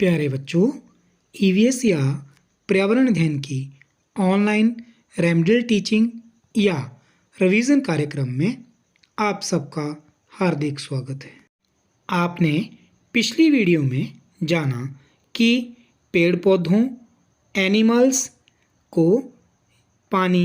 प्यारे बच्चों, ईवीएस या पर्यावरण अध्ययन की ऑनलाइन रेमेडियल टीचिंग या रिवीजन कार्यक्रम में आप सबका हार्दिक स्वागत है। आपने पिछली वीडियो में जाना कि पेड़ पौधों एनिमल्स को पानी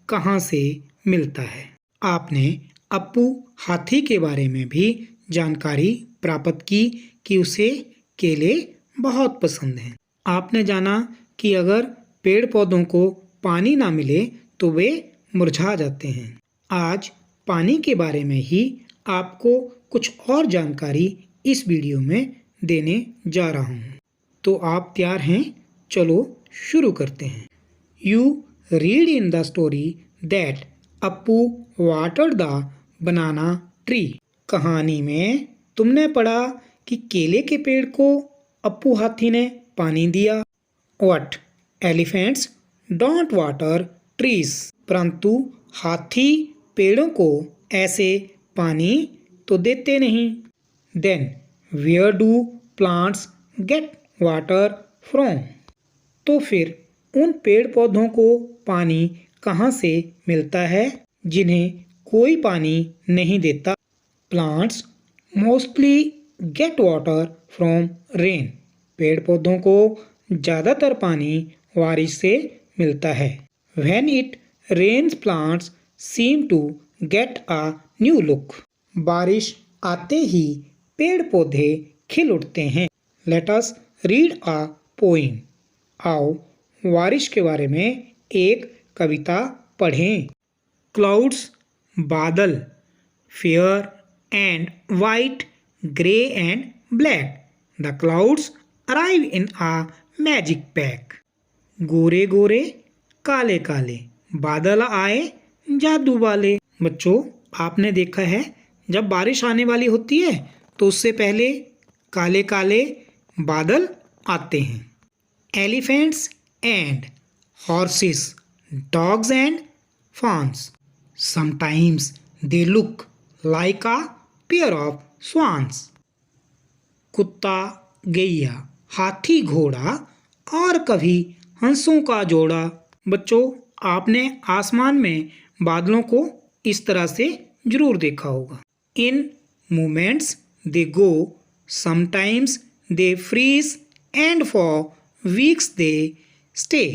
कहाँ से मिलता है। आपने अप्पू हाथी के बारे में भी जानकारी प्राप्त की कि उसे केले बहुत पसंद हैं। आपने जाना कि अगर पेड़ पौधों को पानी ना मिले तो वे मुरझा जाते हैं। आज पानी के बारे में ही आपको कुछ और जानकारी इस वीडियो में देने जा रहा हूँ। तो आप तैयार हैं? चलो शुरू करते हैं। You read in the story that Appu watered the banana tree. कहानी में तुमने पढ़ा कि केले के पेड़ को अप्पू हाथी ने पानी दिया। What? Elephants don't water trees. परंतु हाथी पेड़ों को ऐसे पानी तो देते नहीं। Then where do plants get water from? तो फिर उन पेड़ पौधों को पानी कहाँ से मिलता है जिन्हें कोई पानी नहीं देता? Plants mostly get water from rain. पेड़ पौधों को ज़्यादातर पानी बारिश से मिलता है। When it rains, plants seem to get a new look. बारिश आते ही पेड़ पौधे खिल उठते हैं। Let us read a poem. आओ बारिश के बारे में एक कविता पढ़ें। Clouds बादल, fair and white, grey and black. The clouds arrive in a magic pack. गोरे गोरे काले काले बादल आए जादू वाले। बच्चों, आपने देखा है जब बारिश आने वाली होती है तो उससे पहले काले काले बादल आते हैं। Elephants and horses, dogs and fawns, sometimes they look like a pair of swans. कुत्ता गैया, हाथी घोड़ा और कभी हंसों का जोड़ा। बच्चों, आपने आसमान में बादलों को इस तरह से जरूर देखा होगा। In moments they go, sometimes they freeze and for weeks they stay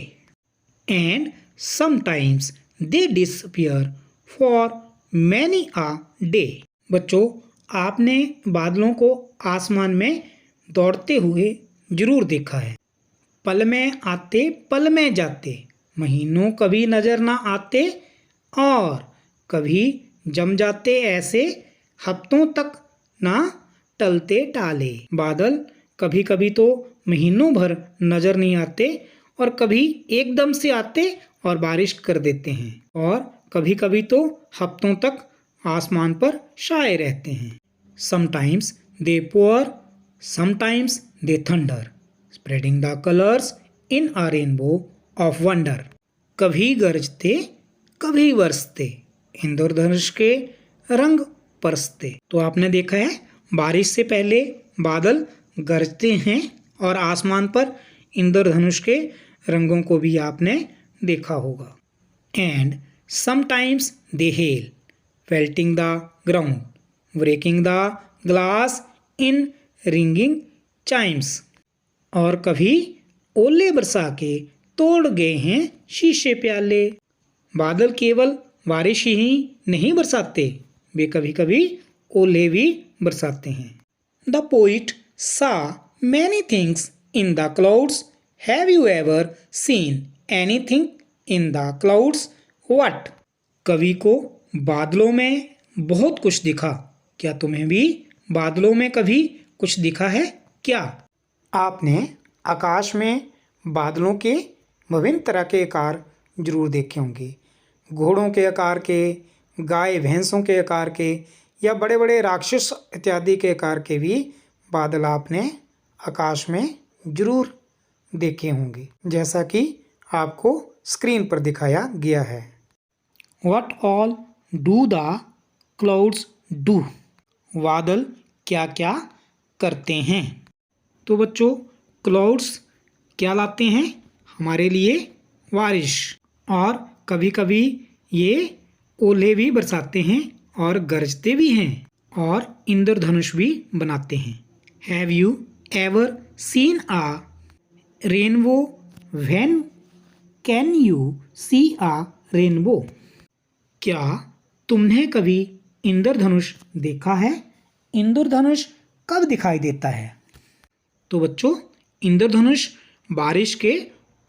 and sometimes they disappear for many a day. बच्चों, आपने बादलों को आसमान में दौड़ते हुए जरूर देखा है। पल में आते पल में जाते, महीनों कभी नजर ना आते और कभी जम जाते ऐसे, हफ्तों तक ना टलते टाले। बादल कभी कभी तो महीनों भर नजर नहीं आते और कभी एकदम से आते और बारिश कर देते हैं और कभी कभी तो हफ्तों तक आसमान पर छाए रहते हैं। Sometimes they pour, sometimes they thunder, spreading the colors in a rainbow of wonder. कभी गरजते कभी बरसते, इंद्रधनुष के रंग परसते। तो आपने देखा है बारिश से पहले बादल गरजते हैं और आसमान पर इंद्रधनुष के रंगों को भी आपने देखा होगा। And sometimes they hello, pelting the ground, breaking the glass in ringing chimes. और कभी ओले बरसा के तोड़ गए हैं शीशे प्याले। बादल केवल बारिश ही नहीं बरसाते, वे कभी कभी ओले भी बरसाते हैं। The poet saw many things in the clouds. Have you ever seen anything in the clouds? What? कवि को बादलों में बहुत कुछ दिखा। क्या तुम्हें भी बादलों में कभी कुछ दिखा है क्या? आपने आकाश में बादलों के विभिन्न तरह के आकार जरूर देखे होंगे। घोड़ों के आकार के, गाय भैंसों के आकार के या बड़े बड़े राक्षस इत्यादि के आकार के भी बादल आपने आकाश में जरूर देखे होंगे, जैसा कि आपको स्क्रीन पर दिखाया गया है। What all do the clouds do? बादल क्या क्या करते हैं? तो बच्चों, क्लाउड्स क्या लाते हैं हमारे लिए? बारिश। और कभी कभी ये ओले भी बरसाते हैं और गरजते भी हैं और इंद्रधनुष भी बनाते हैं। Have you ever seen a rainbow? When can you see a rainbow? क्या तुमने कभी इंद्रधनुष देखा है? इंद्रधनुष कब दिखाई देता है? तो बच्चों, इंद्रधनुष बारिश के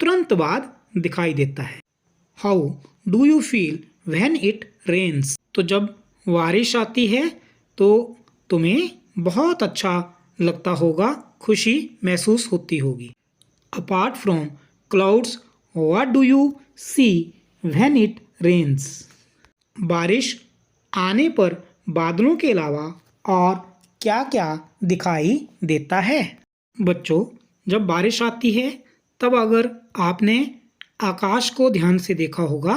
तुरंत बाद दिखाई देता है। How do you feel when it rains? तो जब बारिश आती है तो तुम्हें बहुत अच्छा लगता होगा, खुशी महसूस होती होगी। Apart from clouds what do you see when it rains? बारिश आने पर बादलों के अलावा और क्या क्या दिखाई देता है? बच्चों, जब बारिश आती है तब अगर आपने आकाश को ध्यान से देखा होगा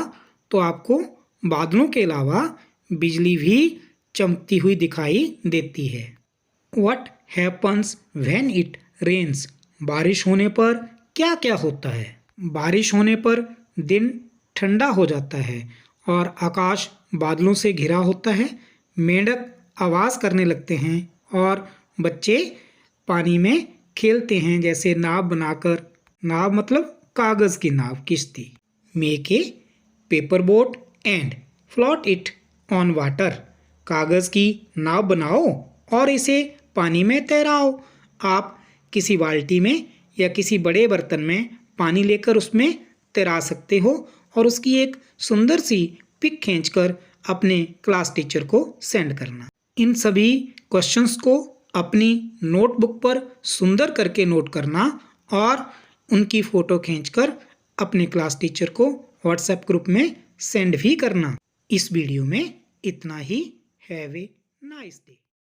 तो आपको बादलों के अलावा बिजली भी चमकती हुई दिखाई देती है। What happens when it rains? बारिश होने पर क्या क्या होता है? बारिश होने पर दिन ठंडा हो जाता है और आकाश बादलों से घिरा होता है। मेंढक आवाज़ करने लगते हैं और बच्चे पानी में खेलते हैं, जैसे नाव बनाकर। नाव मतलब कागज़ की नाव, किश्ती। Make a paper boat and float it on water. कागज़ की नाव बनाओ और इसे पानी में तैराओ। आप किसी बाल्टी में या किसी बड़े बर्तन में पानी लेकर उसमें तैरा सकते हो और उसकी एक सुंदर सी पिक खींचकर अपने क्लास टीचर को सेंड करना। इन सभी क्वेश्चंस को अपनी नोटबुक पर सुंदर करके नोट करना और उनकी फ़ोटो खींचकर अपने क्लास टीचर को व्हाट्सएप ग्रुप में सेंड भी करना। इस वीडियो में इतना ही। Have a nice day.